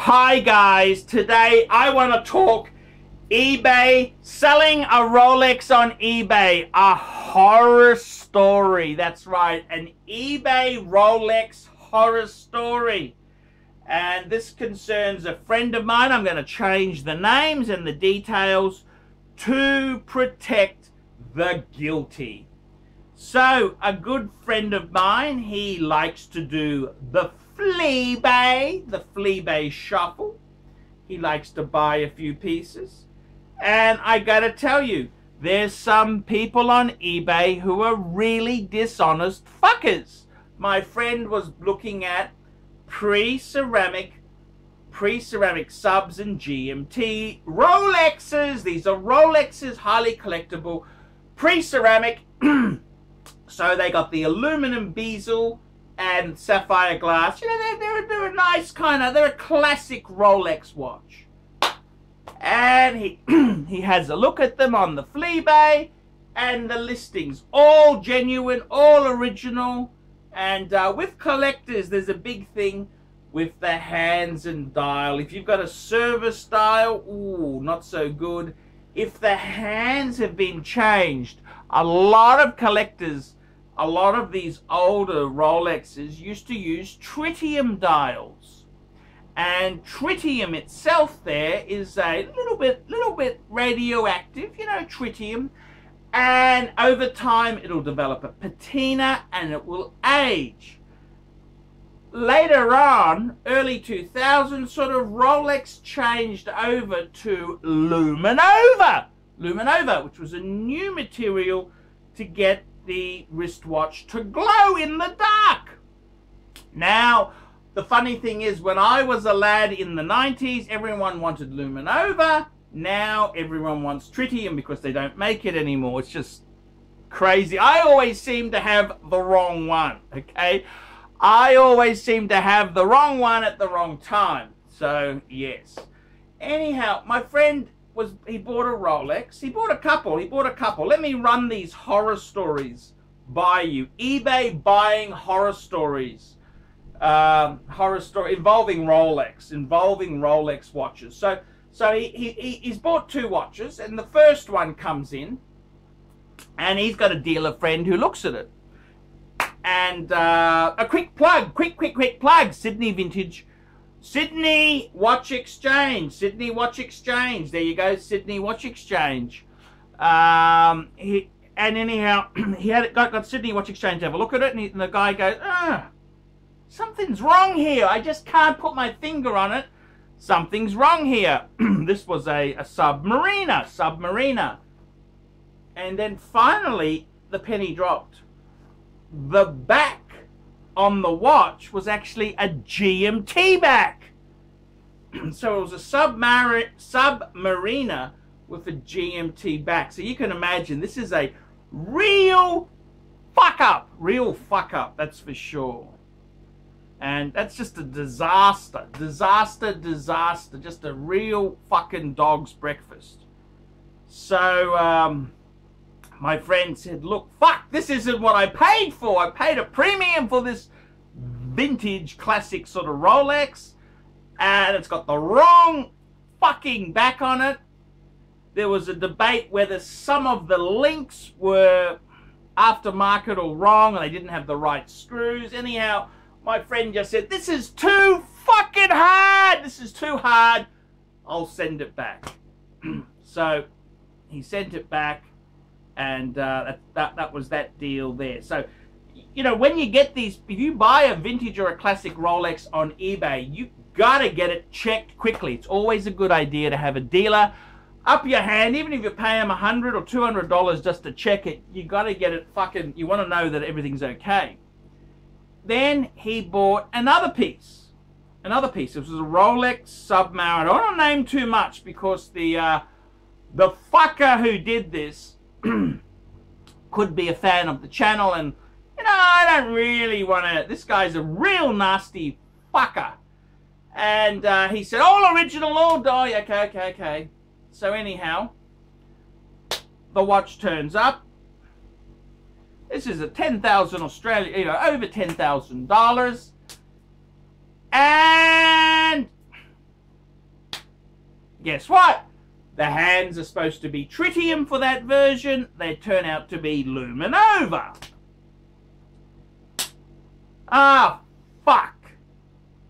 Hi guys, today I want to talk eBay, selling a Rolex on eBay, a horror story. That's right, an eBay Rolex horror story. And this concerns a friend of mine. I'm going to change the names and the details to protect the guilty. So, a good friend of mine, he likes to do the Fleabay shuffle. He likes to buy a few pieces. And I gotta tell you, there's some people on eBay who are really dishonest fuckers. My friend was looking at pre-ceramic subs and GMT Rolexes. These are Rolexes, highly collectible, pre-ceramic. So they got the aluminum bezel and sapphire glass. You know, they're a nice kind of, they're a classic Rolex watch. And he has a look at them on the Fleabay, and the listings, all genuine, all original. And with collectors, there's a big thing with the hands and dial. If you've got a service dial, ooh, not so good. If the hands have been changed, a lot of collectors, a lot of these older Rolexes used to use tritium dials. And tritium itself there is a little bit radioactive, you know, tritium. And over time it'll develop a patina and it will age. Later on, early 2000s, sort of Rolex changed over to Luminova, which was a new material to get the wristwatch to glow in the dark. Now, the funny thing is, when I was a lad in the 90s, everyone wanted Luminova. Now everyone wants tritium because they don't make it anymore. It's just crazy. I always seem to have the wrong one, okay? I always seem to have the wrong one at the wrong time. So, yes. Anyhow, my friend he bought a Rolex. He bought a couple. Let me run these horror stories by you. eBay buying horror stories. Horror story involving Rolex watches. So he's bought two watches, and the first one comes in, and he's got a dealer friend who looks at it. And a quick plug, Sydney Watch Exchange. There you go, Sydney Watch Exchange. Anyhow, he had got Sydney Watch Exchange to have a look at it, and the guy goes, something's wrong here. I just can't put my finger on it. Something's wrong here. This was a Submariner. And then finally, the penny dropped. The back on the watch was actually a GMT back. So it was a Submariner with a GMT back. So you can imagine this is a real fuck up, that's for sure. And that's just a disaster, just a real fucking dog's breakfast. So my friend said, look, fuck, this isn't what I paid for. I paid a premium for this vintage classic sort of Rolex, and it's got the wrong fucking back on it. There was a debate whether some of the links were aftermarket or wrong, and they didn't have the right screws. Anyhow, my friend just said, this is too fucking hard. This is too hard. I'll send it back. So he sent it back. And that was that deal there. So, you know, when you get these, if you buy a vintage or a classic Rolex on eBay, you gotta get it checked quickly. It's always a good idea to have a dealer up your hand, even if you pay them $100 or $200 just to check it. You gotta get it fucking, you want to know that everything's okay. Then he bought another piece. It was a Rolex Submariner. I don't want to name too much because the fucker who did this could be a fan of the channel, and you know, I don't really want to. This guy's a real nasty fucker. And he said, all original, all die. Okay. So anyhow, the watch turns up. This is a 10,000 Australia, you know, over $10,000. And Guess what? The hands are supposed to be tritium for that version. They turn out to be luminova. Ah, fuck.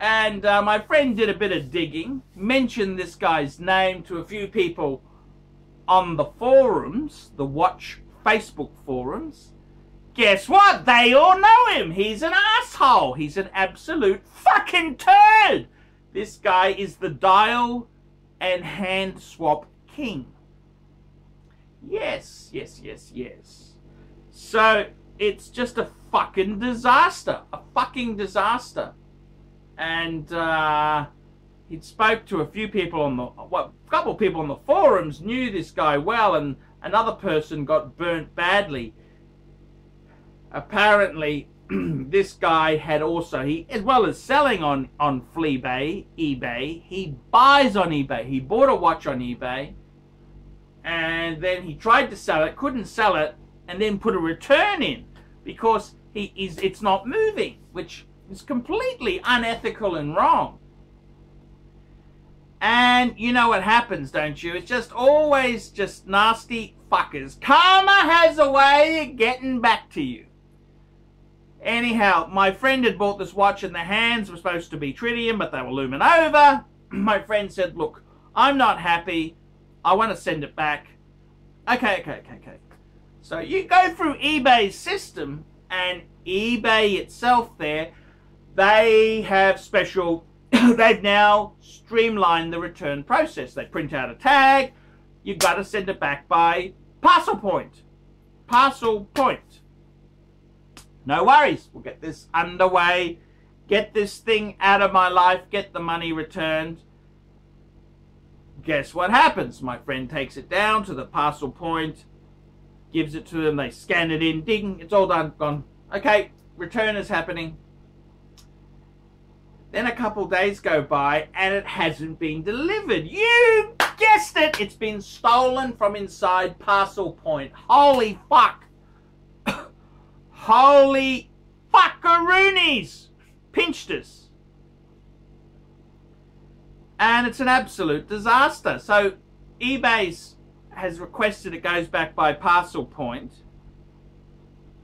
And my friend did a bit of digging, mentioned this guy's name to a few people on the forums, the Watch Facebook forums. Guess what? They all know him. He's an asshole. He's an absolute fucking turd. This guy is the dial and hand swap king. Yes, yes, yes, yes. So it's just a fucking disaster. A fucking disaster. And he spoke to a few people on the, well, a couple of people on the forums knew this guy well, and another person got burnt badly. Apparently, this guy had also, as well as selling on eBay, he buys on eBay. He bought a watch on eBay, and then he tried to sell it, couldn't sell it, and then put a return in because it's not moving, which is completely unethical and wrong. And you know what happens, don't you? It's just always just nasty fuckers. Karma has a way of getting back to you. Anyhow, my friend had bought this watch and the hands were supposed to be tritium, but they were luminova. My friend said, look, I'm not happy. I want to send it back. Okay. So you go through eBay's system, and eBay itself there, they have special, they've now streamlined the return process. They print out a tag. You've got to send it back by parcel point. Parcel point. No worries, we'll get this underway, get this thing out of my life, get the money returned. Guess what happens? My friend takes it down to the parcel point, gives it to them, they scan it in, ding, it's all done, gone. Okay, return is happening. Then a couple days go by and it hasn't been delivered. You guessed it, it's been stolen from inside parcel point. Holy fuck. Holy fuckaroonies! Pinched us. And it's an absolute disaster. So eBay has requested it goes back by parcel point,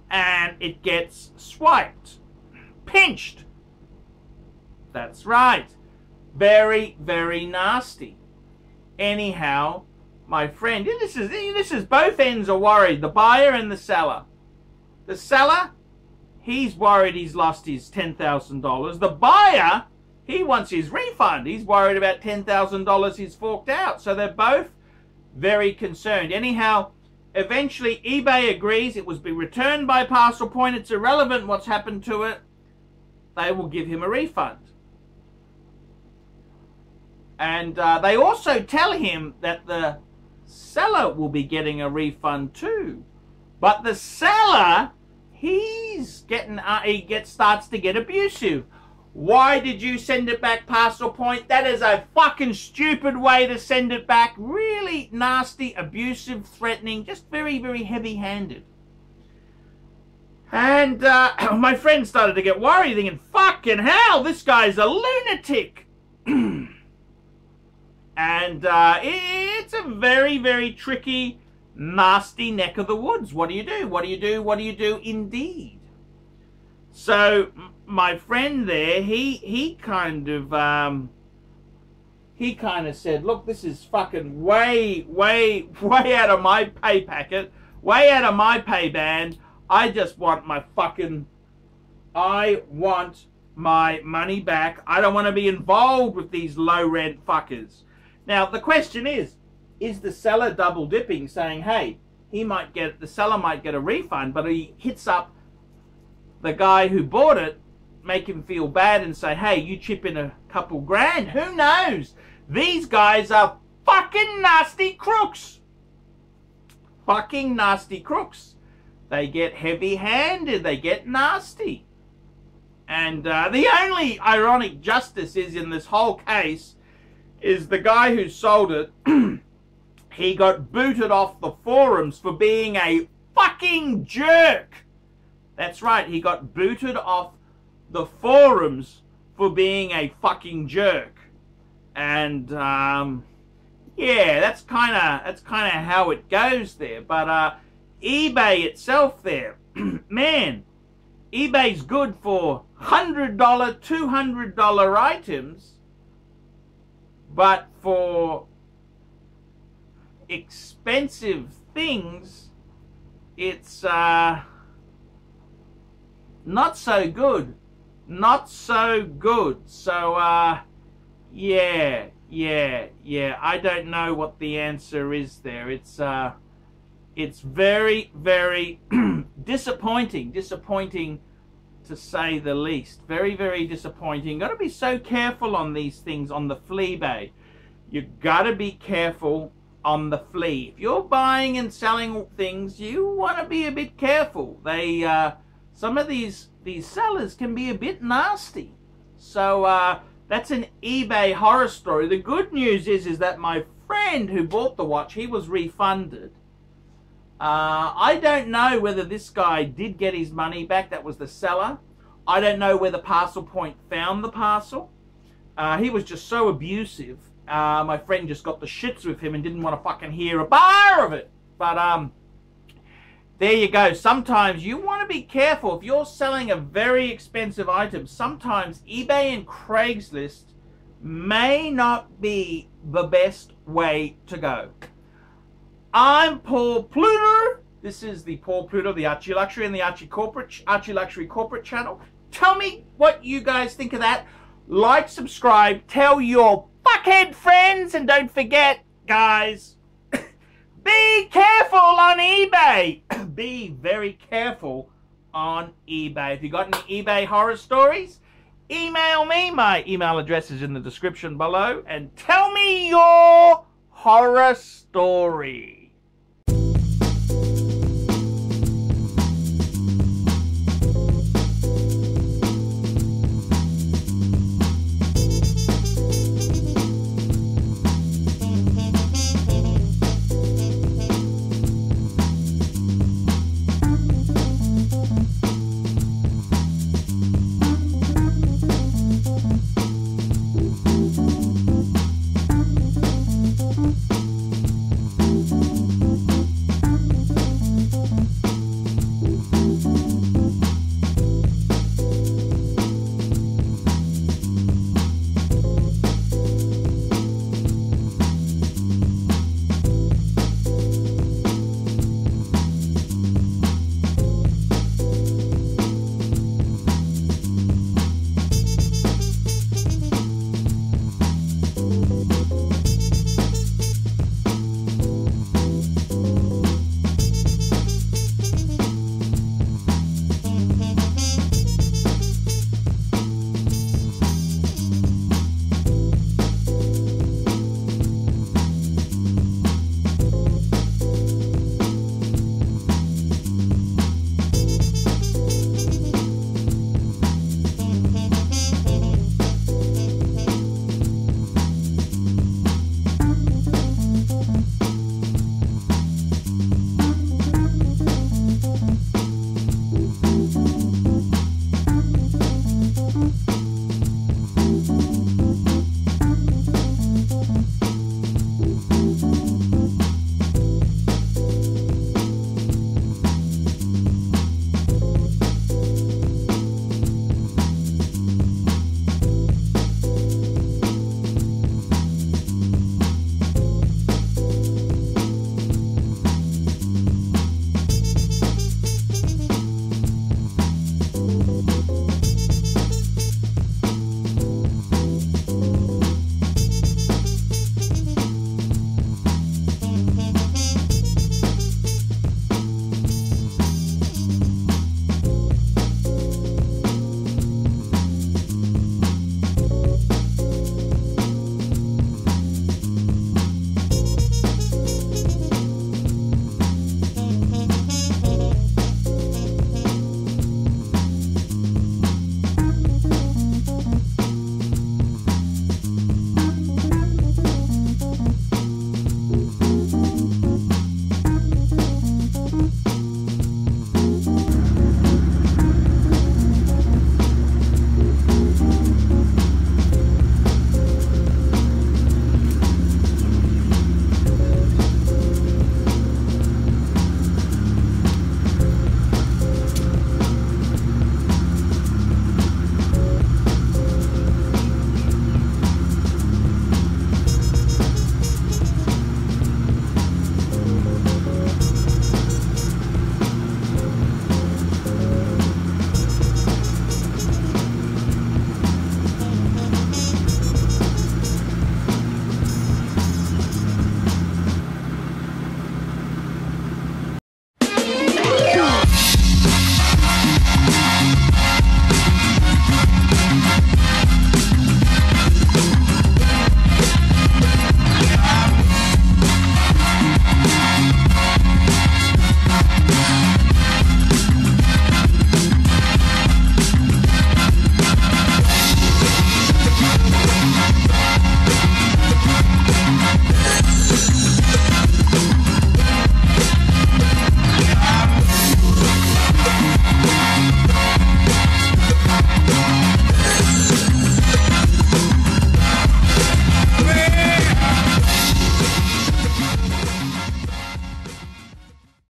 and it gets swiped. Pinched. That's right. Very, very nasty. Anyhow, my friend, this is both ends are worried, the buyer and the seller. The seller, he's worried he's lost his $10,000. The buyer, he wants his refund. He's worried about $10,000 he's forked out. So they're both very concerned. Anyhow, eventually eBay agrees it was be returned by parcel point. It's irrelevant what's happened to it. They will give him a refund. And they also tell him that the seller will be getting a refund too. But the seller, starts to get abusive. Why did you send it back parcel point? That is a fucking stupid way to send it back. Really nasty, abusive, threatening, just very, very heavy-handed. And my friend started to get worried, thinking, fucking hell, this guy's a lunatic. And it's a very, very tricky, nasty neck of the woods. What do you do? What do you do? What do you do indeed? So my friend there, he kind of said, look, this is fucking way out of my pay packet, way out of my pay band. I just want my money back. I don't want to be involved with these low rent fuckers. Now the question is the seller double dipping, saying, hey, the seller might get a refund, but he hits up the guy who bought it, make him feel bad and say, hey, you chip in a couple grand. Who knows? These guys are fucking nasty crooks. Fucking nasty crooks. They get heavy-handed. They get nasty. And the only ironic justice is in this whole case is the guy who sold it, he got booted off the forums for being a fucking jerk. That's right, he got booted off the forums for being a fucking jerk. And yeah, that's kind of how it goes there. But eBay itself there, man, eBay's good for $100, $200 items, but for expensive things, it's not so good. Not so good. So yeah, I don't know what the answer is there. It's very, very disappointing to say the least. Very, very disappointing. Got to be so careful on these things on the Fleabay. You got to be careful on the flea. If you're buying and selling things, you want to be a bit careful. They some of these sellers can be a bit nasty. So that's an eBay horror story. The good news is that my friend who bought the watch, he was refunded. I don't know whether this guy did get his money back. That was the seller. I don't know whether Parcel Point found the parcel. He was just so abusive. My friend just got the shits with him and didn't want to fucking hear a bar of it. But there you go. Sometimes you want to be careful. If you're selling a very expensive item, sometimes eBay and Craigslist may not be the best way to go. I'm Paul Pluter. This is the Paul Pluter, the ArchieLuxury and the ArchieLuxury corporate channel. Tell me what you guys think of that. Like, subscribe, tell your fuckhead friends, and don't forget, guys, be careful on eBay. Be very careful on eBay. If you got any eBay horror stories, email me. My email address is in the description below, and tell me your horror story.